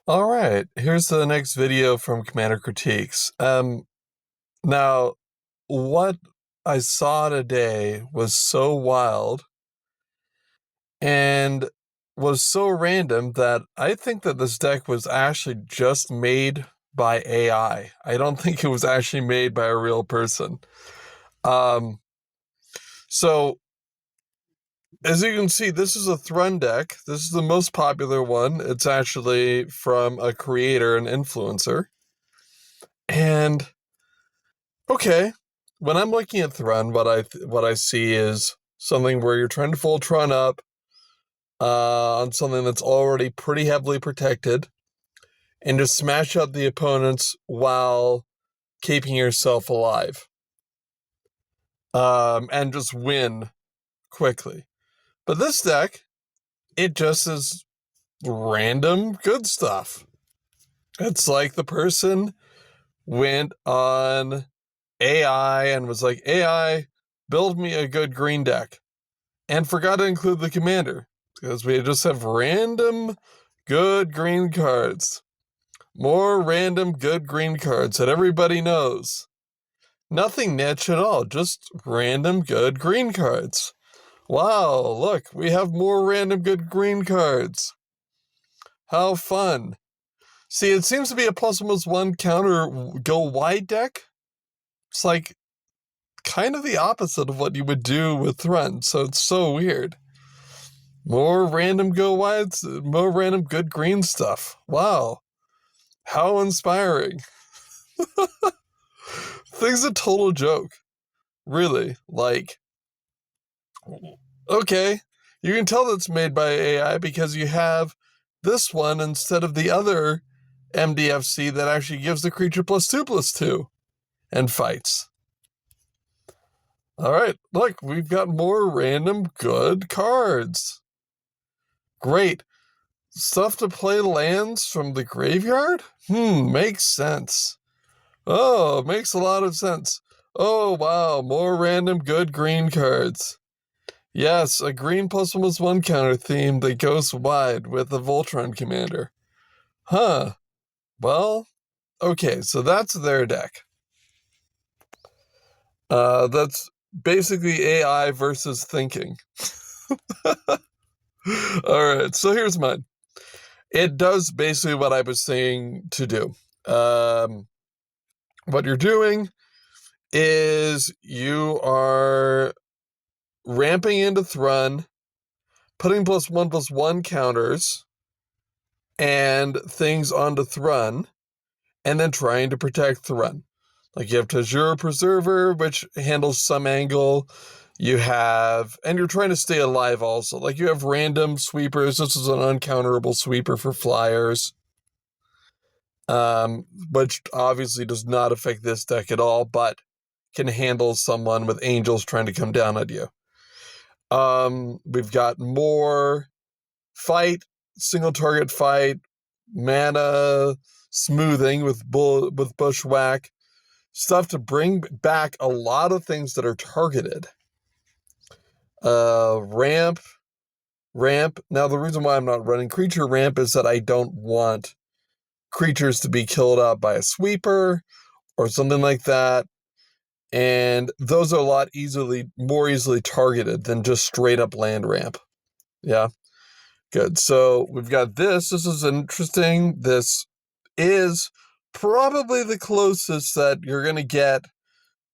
All right, here's the next video from Commander Critiques. Now, what I saw today was so wild and was so random that I think that this deck was actually just made by AI. I don't think it was actually made by a real person. Um, so as you can see, this is a Thrun deck. This is the most popular one. It's actually from a creator, an influencer. And okay, when I'm looking at Thrun, what I see is something where you're trying to full Tron up on something that's already pretty heavily protected, and just smash out the opponents while keeping yourself alive, and just win quickly. But this deck, it just is random good stuff. It's like the person went on AI and was like, AI, build me a good green deck. And forgot to include the commander, because we just have random good green cards. More random good green cards that everybody knows. Nothing niche at all, just random good green cards. Wow, look, we have more random good green cards. How fun. See, it seems to be a +1/+1 counter go wide deck. It's like kind of the opposite of what you would do with Thrun, so it's so weird. More random go wides, more random good green stuff. Wow. How inspiring. Thing's a total joke. Really. Like, okay. You can tell that's made by AI because you have this one instead of the other MDFC that actually gives the creature +2/+2 and fights. Alright, look, we've got more random good cards. Great. Stuff to play lands from the graveyard? Makes sense. Oh, makes a lot of sense. Oh, wow, more random good green cards. Yes, a green +1/+1 counter theme that goes wide with a Voltron commander. Huh. Well, okay, so that's their deck. That's basically AI versus thinking. Alright, so here's mine. It does basically what I was saying to do. What you're doing is you are ramping into Thrun, putting +1/+1 counters and things onto Thrun, and then trying to protect Thrun. Like you have Tajur Preserver, which handles some angle. You have, and you're trying to stay alive also. Like you have random sweepers. This is an uncounterable sweeper for flyers. Which obviously does not affect this deck at all, but can handle someone with angels trying to come down at you. We've got more fight, single target fight, mana smoothing with bushwhack, stuff to bring back a lot of things that are targeted. Ramp. Now the reason why I'm not running creature ramp is that I don't want creatures to be killed out by a sweeper or something like that. And those are a lot more easily targeted than just straight up land ramp. Yeah, good. So we've got this. This is interesting. This is probably the closest that you're going to get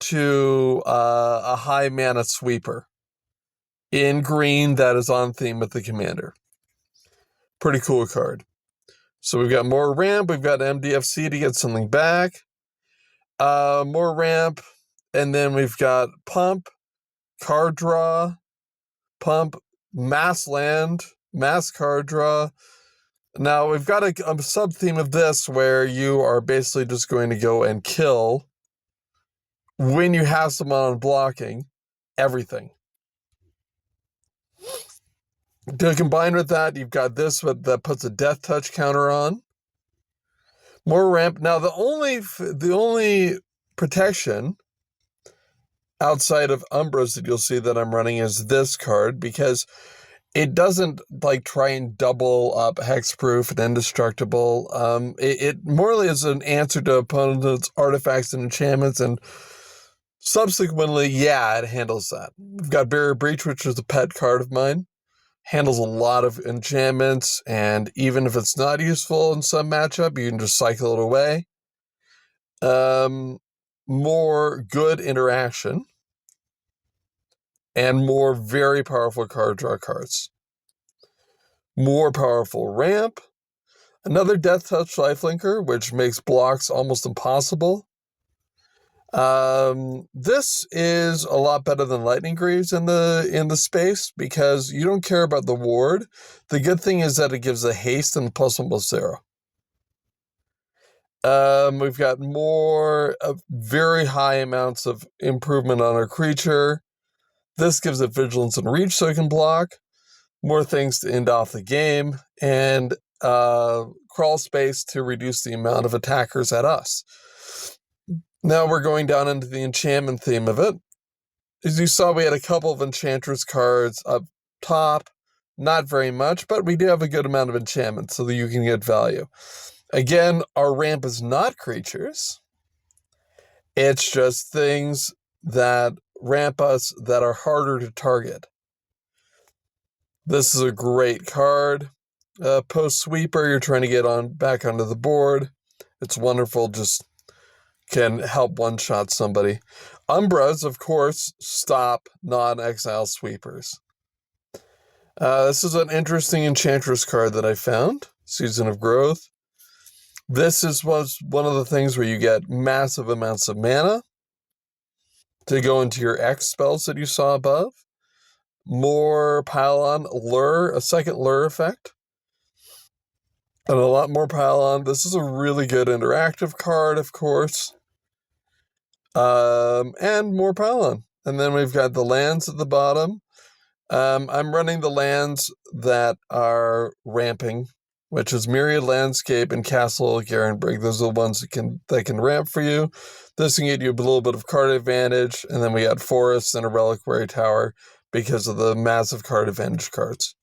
to a high mana sweeper in green that is on theme with the commander. Pretty cool card. So we've got more ramp. We've got MDFC to get something back. More ramp. And then we've got pump, card draw, pump, mass land, mass card draw. Now we've got a sub-theme of this where you are basically just going to go and kill, when you have someone on blocking, everything. To combine with that, you've got this that puts a death touch counter on. More ramp. Now the only protection outside of Umbras that you'll see that I'm running is this card, because It doesn't like try and double up hexproof and indestructible. It morally is an answer to opponents' artifacts and enchantments, and subsequently, yeah, it handles that. We've got Barrier Breach, which is a pet card of mine. Handles a lot of enchantments, and even if it's not useful in some matchup, you can just cycle it away. More good interaction, and more very powerful card draw cards. More powerful ramp. Another Death Touch Lifelinker, which makes blocks almost impossible. This is a lot better than Lightning Greaves in the space because you don't care about the ward. The good thing is that it gives a haste and +1/+0. We've got more very high amounts of improvement on our creature. This gives it vigilance and reach so it can block. More things to end off the game, and crawl space to reduce the amount of attackers at us. Now we're going down into the enchantment theme of it. As you saw, we had a couple of Enchantress cards up top. Not very much, but we do have a good amount of enchantment so that you can get value. Again, our ramp is not creatures. It's just things that ramp us that are harder to target. This is a great card. Post Sweeper, you're trying to get back onto the board. It's wonderful, just can help one-shot somebody. Umbras, of course, stop non-exile sweepers. This is an interesting Enchantress card that I found. Season of Growth. This was one of the things where you get massive amounts of mana to go into your X spells that you saw above. More pile-on, lure, a second lure effect. And a lot more pile-on. This is a really good interactive card, of course. And more pile-on. And then we've got the lands at the bottom. I'm running the lands that are ramping, which is Myriad Landscape and Castle Garenbrig. Those are the ones that can ramp for you. This can get you a little bit of card advantage, and then we got Forest and a Reliquary Tower because of the massive card advantage cards.